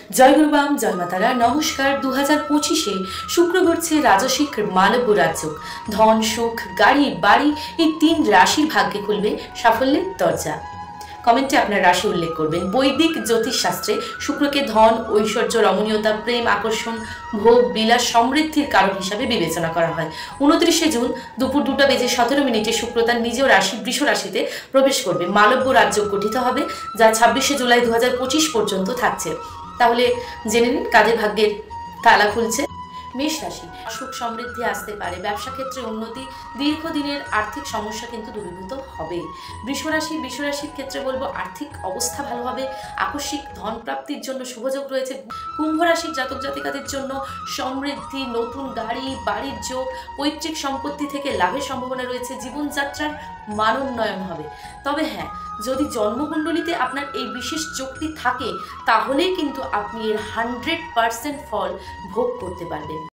জয় গুরুবাম, জয় মাতারা। নমস্কার। 2025-এ শুক্র ঘুরছে রাজসিক মালব্য রাজ্য। ধন, সুখ, গাড়ি, বাড়ি এই 3 রাশির ভাগ্যে খুলবে সাফল্যের দরজা। কমেন্টে আপনার রাশি উল্লেখ করবেন। বৈদিক জ্যোতিষশাস্ত্রে শুক্রকে ধন, ঐশ্বর্য, রমণীয়তা, প্রেম, আকর্ষণ, ভোগ, বিলাস, সমৃদ্ধির কারণ হিসাবে বিবেচনা করা হয়। 29শে জুন দুপুর 2:17 শুক্র তার নিজ রাশি বৃষ রাশিতে প্রবেশ করবে। মালব্য রাজ্য গঠিত হবে, যা 26শে জুলাই 2025 পর্যন্ত থাকছে। তাহলে জেনে নিন কাদের ভাগ্যের তালা খুলছে। মেষ রাশি, সুখ সমৃদ্ধি আসতে পারে, ব্যবসা ক্ষেত্রে উন্নতি, দীর্ঘদিনের আর্থিক সমস্যা কিন্তু দূরীভূত হবে। বৃষ রাশির ক্ষেত্রে বলবো আর্থিক অবস্থা ভালো হবে, আকস্মিক ধন প্রাপ্তির জন্য শুভযোগ রয়েছে। কুম্ভ রাশির জাতক জাতিকাদের জন্য সমৃদ্ধি, নতুন গাড়ি, বাড়ির যোগ, পৈতৃক সম্পত্তি থেকে লাভের সম্ভাবনা রয়েছে। জীবনযাত্রার মানোন্নয়ন হবে। তবে হ্যাঁ, যদি জন্মকুণ্ডলিতে আপনার এই বিশেষ যোগটি থাকে তাহলেই কিন্তু আপনি এর 100% ফল ভোগ করতে পারবেন।